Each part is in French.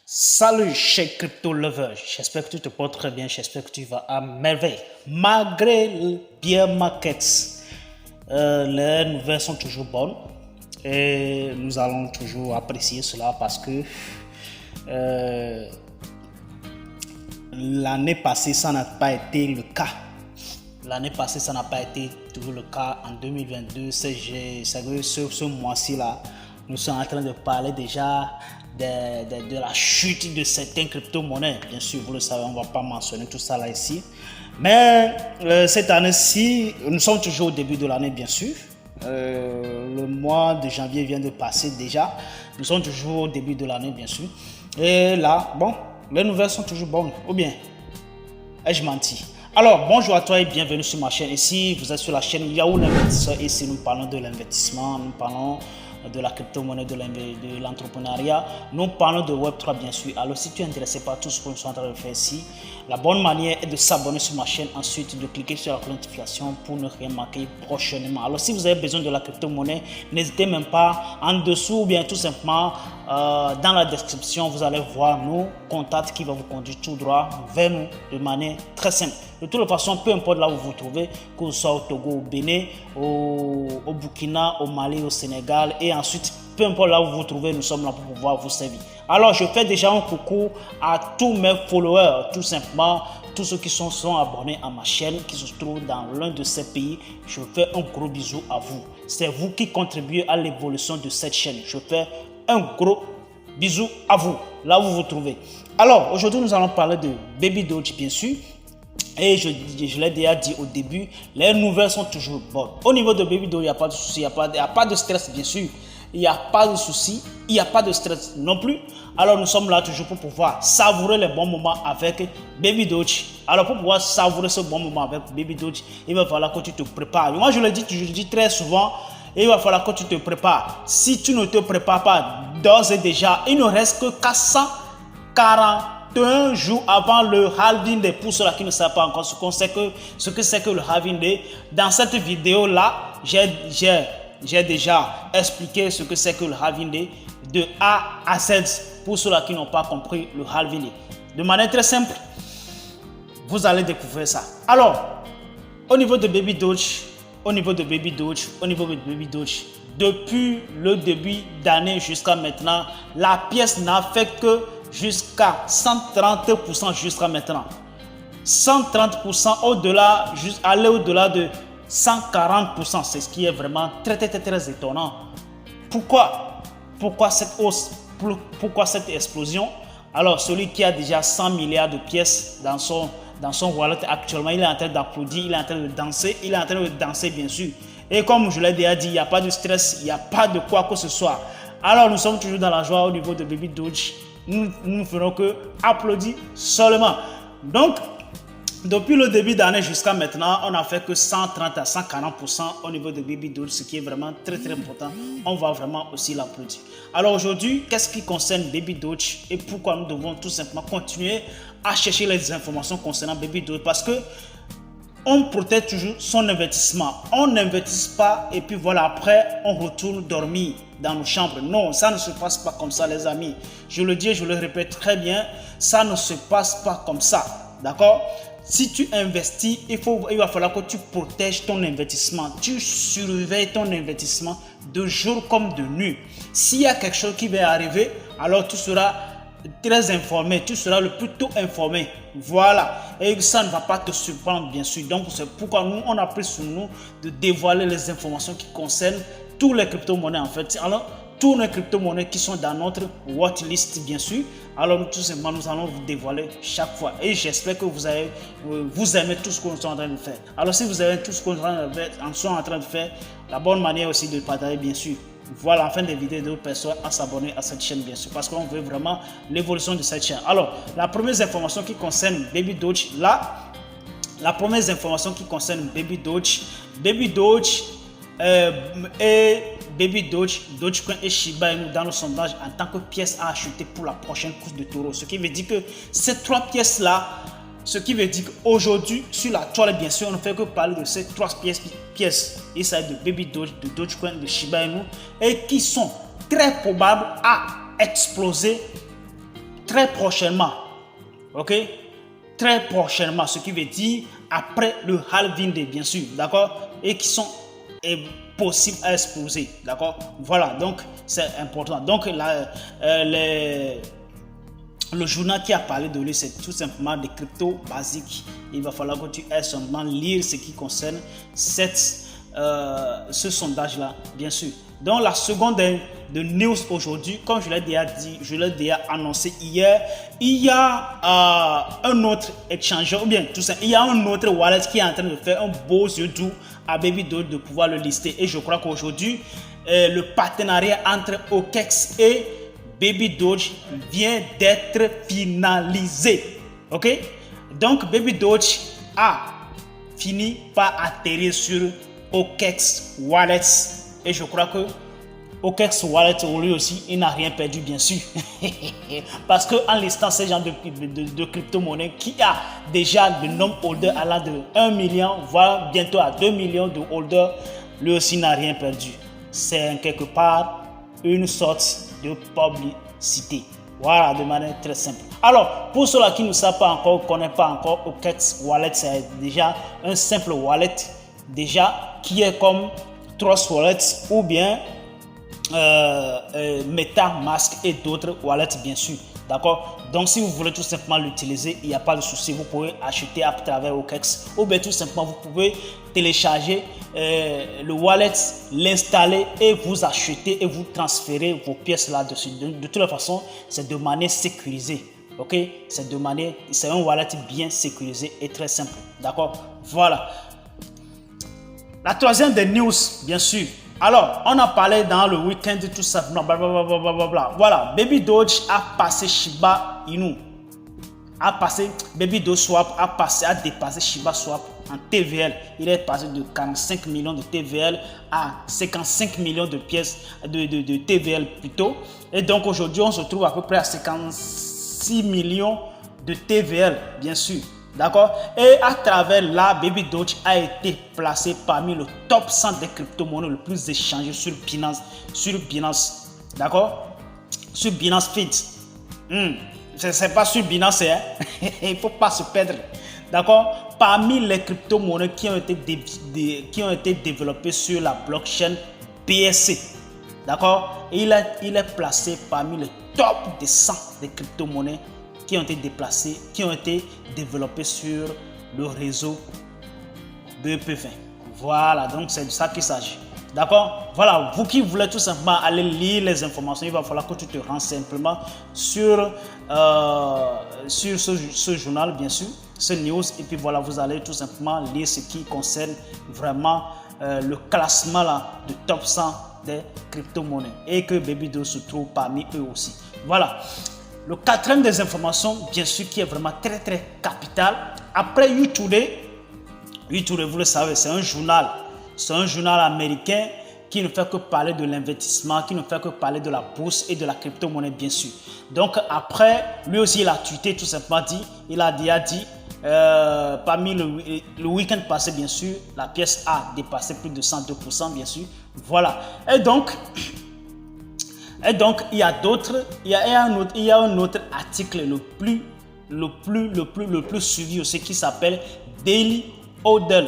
Salut chez Crypto Lover, j'espère que tu te portes très bien, j'espère que tu vas à merveille. Malgré le bear markets, les nouvelles sont toujours bonnes et nous allons toujours apprécier cela parce que l'année passée ça n'a pas été le cas. L'année passée ça n'a pas été toujours le cas. En 2022, ce mois-ci là, nous sommes en train de parler déjà de la chute de certaines crypto-monnaies. Bien sûr, vous le savez, on ne va pas mentionner tout ça là ici. Mais cette année-ci, nous sommes toujours au début de l'année, bien sûr. Le mois de janvier vient de passer déjà. Nous sommes toujours au début de l'année, bien sûr. Et là, bon, les nouvelles sont toujours bonnes. Ou bien, ai-je menti? Alors, bonjour à toi et bienvenue sur ma chaîne. Ici, vous êtes sur la chaîne Yahoo l'investisseur. Ici, nous parlons de l'investissement, nous parlons de la crypto-monnaie, de l'entrepreneuriat. Nous parlons de Web3, bien sûr. Alors, si tu es intéressé par tout ce que nous sommes en train de faire ici, la bonne manière est de s'abonner sur ma chaîne. Ensuite, de cliquer sur la notification pour ne rien manquer prochainement. Alors, si vous avez besoin de la crypto-monnaie, n'hésitez même pas en dessous ou bien tout simplement dans la description, vous allez voir nos contacts qui vont vous conduire tout droit vers nous de manière très simple. De toute façon, peu importe là où vous vous trouvez, que ce soit au Togo, au Bénin, au Burkina, au Mali, au Sénégal et ensuite, peu importe là où vous vous trouvez, nous sommes là pour pouvoir vous servir. Alors, je fais déjà un coucou à tous mes followers, tout simplement, tous ceux qui sont abonnés à ma chaîne, qui se trouvent dans l'un de ces pays. Je fais un gros bisou à vous. C'est vous qui contribuez à l'évolution de cette chaîne. Je fais un gros bisou à vous, là où vous vous trouvez. Alors, aujourd'hui, nous allons parler de Baby Doge, bien sûr. Et je l'ai déjà dit au début, les nouvelles sont toujours bonnes. Au niveau de Baby Doge, il n'y a pas de souci, il n'y a pas de stress, bien sûr. Il n'y a pas de souci, il n'y a pas de stress non plus. Alors, nous sommes là toujours pour pouvoir savourer les bons moments avec Baby Doge. Alors, pour pouvoir savourer ce bon moment avec Baby Doge, il va falloir que tu te prépares. Moi, je le dis très souvent, il va falloir que tu te prépares. Si tu ne te prépares pas d'ores et déjà, il ne reste que 441 jours avant le halving day. Pour ceux qui ne savent pas encore ce que c'est que le halving day, dans cette vidéo là, j'ai déjà expliqué ce que c'est que le halving day de A à Z pour ceux qui n'ont pas compris le halving day. De manière très simple, vous allez découvrir ça. Alors, au niveau de Baby Doge, depuis le début d'année jusqu'à maintenant, la pièce n'a fait que jusqu'à 130% jusqu'à maintenant. 130% au-delà, aller au-delà de 140%, c'est ce qui est vraiment très étonnant. Pourquoi cette hausse? Pourquoi cette explosion? Alors, celui qui a déjà 100 milliards de pièces dans son wallet actuellement, il est en train d'applaudir, il est en train de danser, bien sûr. Et comme je l'ai déjà dit, il n'y a pas de stress, il n'y a pas de quoi que ce soit. Alors, nous sommes toujours dans la joie au niveau de Baby Doge. Nous ne ferons que applaudir seulement. Donc, depuis le début d'année jusqu'à maintenant, on n'a fait que 130 à 140% au niveau de Baby Doge, ce qui est vraiment très important. On va vraiment aussi l'applaudir. Alors aujourd'hui, qu'est-ce qui concerne Baby Doge et pourquoi nous devons tout simplement continuer à chercher les informations concernant Baby Doge? Parce que on protège toujours son investissement. On n'investit pas et puis voilà, après on retourne dormir dans nos chambres. Non, ça ne se passe pas comme ça, les amis. Je le dis et je le répète très bien, ça ne se passe pas comme ça. D'accord? Si tu investis, il va falloir que tu protèges ton investissement. Tu surveilles ton investissement de jour comme de nuit. S'il y a quelque chose qui va arriver, alors tu seras très informé. Tu seras le plus tôt informé. Voilà. Et ça ne va pas te surprendre, bien sûr. Donc, c'est pourquoi nous, on a pris sur nous de dévoiler les informations qui concernent tous les crypto-monnaies, en fait. Alors, tous les crypto-monnaies qui sont dans notre watchlist, bien sûr. Alors, tout simplement, nous allons vous dévoiler chaque fois. Et j'espère que vous aimez tout ce que nous sommes en train de faire. Alors, si vous aimez tout ce que nous sommes en train de faire, la bonne manière aussi de le partager, bien sûr. Voilà, en fin de vidéo, d'autres personnes à s'abonner à cette chaîne, bien sûr, parce qu'on veut vraiment l'évolution de cette chaîne. Alors, la première information qui concerne Baby Doge, Dogecoin et Shiba Inu dans le sondage en tant que pièce à acheter pour la prochaine course de taureau. Ce qui veut dire que ces trois pièces-là, ce qui veut dire qu'aujourd'hui, sur la toile, bien sûr, on ne fait que parler de ces trois pièces. Il s'agit de Baby Doge, de Dogecoin, de Shiba Inu et qui sont très probables à exploser très prochainement. Ok? Très prochainement, ce qui veut dire après le halving day, bien sûr, d'accord? Et qui sont possibles à exposer, d'accord? Voilà, donc c'est important. Donc le journal qui a parlé de lui, c'est tout simplement des cryptos basiques. Il va falloir que tu aies seulement lire ce qui concerne ce sondage-là, bien sûr. Donc la seconde de news aujourd'hui, comme je l'ai déjà dit, je l'ai déjà annoncé hier, il y a un autre échangeur, ou bien tout ça, il y a un autre wallet qui est en train de faire un beau yeux doux à Baby Doge de pouvoir le lister. Et je crois qu'aujourd'hui, le partenariat entre OKEx et Baby Doge vient d'être finalisé. Ok? Donc Baby Doge a fini par atterrir sur OKEx Wallets. Et je crois que OKEx Wallet, lui aussi, il n'a rien perdu, bien sûr. Parce qu'en listant ces genres de crypto-monnaies qui a déjà de nombre holders allant de 1 million, voire bientôt à 2 millions de holders, lui aussi n'a rien perdu. C'est quelque part une sorte de publicité. Voilà, de manière très simple. Alors, pour ceux-là qui ne savent pas encore, ne connaissent pas encore OKEx Wallet, c'est déjà un simple wallet, déjà, qui est comme Trust Wallet ou bien MetaMask et d'autres wallets, bien sûr. D'accord? Donc, si vous voulez tout simplement l'utiliser, il n'y a pas de souci. Vous pouvez acheter à travers OKEx ou bien tout simplement, vous pouvez télécharger le wallet, l'installer et vous acheter et vous transférer vos pièces là-dessus. De toute façon, c'est de manière sécurisée. Ok? C'est un wallet bien sécurisé et très simple. D'accord? Voilà. La troisième des news, bien sûr. Alors, on a parlé dans le week-end tout simplement. Blablabla. Voilà, Baby Doge a passé Shiba Inu. Baby Doge Swap a dépassé Shiba Swap en TVL. Il est passé de 45 millions de TVL à 55 millions de pièces de TVL plutôt. Et donc aujourd'hui, on se trouve à peu près à 56 millions de TVL, bien sûr. D'accord? Et à travers là, Baby Doge a été placé parmi le top 100 des crypto-monnaies le plus échangées sur Binance. D'accord? Sur Binance Fit. C'est pas sur Binance, hein? Il ne faut pas se perdre. D'accord? Parmi les crypto-monnaies qui ont été développées sur la blockchain BSC. D'accord? Et il est placé parmi le top des 100 des crypto-monnaies qui ont été développés sur le réseau BEP20. Voilà, donc c'est de ça qu'il s'agit. D'accord? Voilà, vous qui voulez tout simplement aller lire les informations, il va falloir que tu te rends simplement sur ce journal, bien sûr, ce news, et puis voilà, vous allez tout simplement lire ce qui concerne vraiment le classement là, de top 100 des crypto-monnaies et que Baby Doge se trouve parmi eux aussi. Voilà. Le quatrième des informations, bien sûr, qui est vraiment très très capital. Après YouTube, vous le savez, c'est un journal américain qui ne fait que parler de l'investissement, qui ne fait que parler de la bourse et de la crypto-monnaie, bien sûr. Donc après, lui aussi, il a tweeté tout simplement il a dit, parmi le week-end passé, bien sûr, la pièce a dépassé plus de 102%, bien sûr. Voilà. Et donc, il y a un autre article le plus suivi aussi qui s'appelle Daily Hodl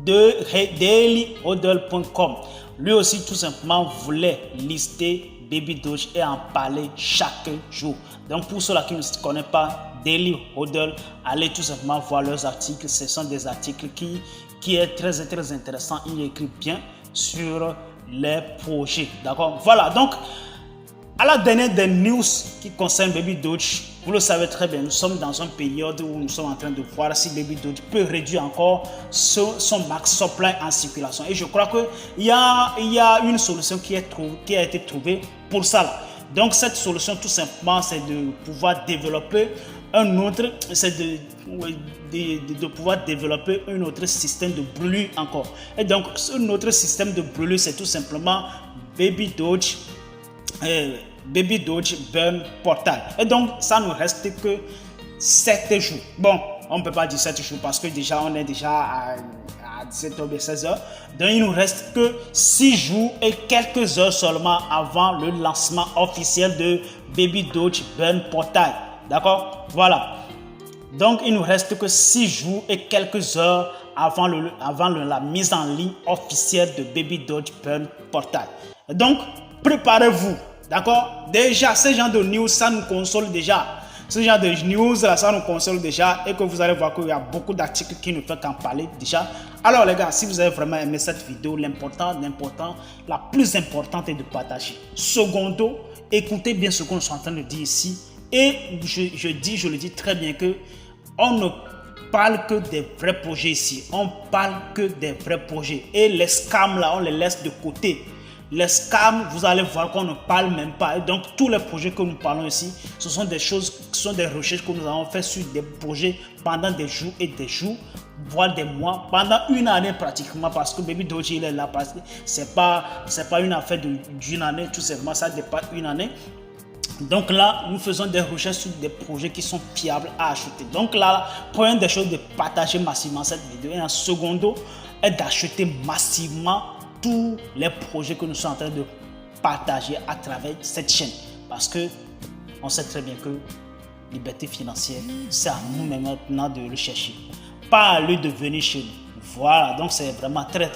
de dailyhodl.com. Lui aussi tout simplement voulait lister Baby Doge et en parler chaque jour. Donc pour ceux-là qui ne connaissent pas Daily Hodl, allez tout simplement voir leurs articles. Ce sont des articles qui est très intéressant. Il écrit bien sur les projets. D'accord? Voilà, donc à la dernière des news qui concerne Baby Doge, vous le savez très bien, nous sommes dans une période où nous sommes en train de voir si Baby Doge peut réduire encore son max supply en circulation. Et je crois qu'il y a une solution qui a été trouvée pour ça. Là. Donc cette solution tout simplement c'est de pouvoir développer un autre système de brûlure encore. Et donc un autre système de brûlure c'est tout simplement Baby Doge Burn Portal. Et donc ça ne reste que 7 jours. Bon, on ne peut pas dire 7 jours parce que déjà on est déjà à à 17h ou 16h. Donc il nous reste que 6 jours et quelques heures seulement avant le lancement officiel de Baby Doge Burn Portal. D'accord? Voilà. Donc il nous reste que 6 jours et quelques heures avant la mise en ligne officielle de Baby Doge Burn Portal. Donc préparez-vous. D'accord? Déjà, ce genre de news, ça nous console déjà. Ce genre de news, là, ça nous console déjà. Et que vous allez voir qu'il y a beaucoup d'articles qui ne font qu'en parler déjà. Alors les gars, si vous avez vraiment aimé cette vidéo, la plus importante est de partager. Secondo, écoutez bien ce qu'on est en train de dire ici. Et je le dis très bien que on ne parle que des vrais projets ici. On parle que des vrais projets. Et les scams là, on les laisse de côté. Les scams, vous allez voir qu'on ne parle même pas. Et donc, tous les projets que nous parlons ici, ce sont des choses, ce sont des recherches que nous avons fait sur des projets pendant des jours et des jours, voire des mois, pendant une année pratiquement, parce que Baby Doge, il est là, parce que c'est pas une affaire d'une année, tout simplement, ça dépasse une année. Donc là, nous faisons des recherches sur des projets qui sont fiables à acheter. Donc là, première des choses, de partager massivement cette vidéo. Et en secondo, est d'acheter massivement tous les projets que nous sommes en train de partager à travers cette chaîne. Parce que on sait très bien que liberté financière, c'est à nous maintenant de le chercher. Pas à lui de venir chez nous. Voilà, donc c'est vraiment très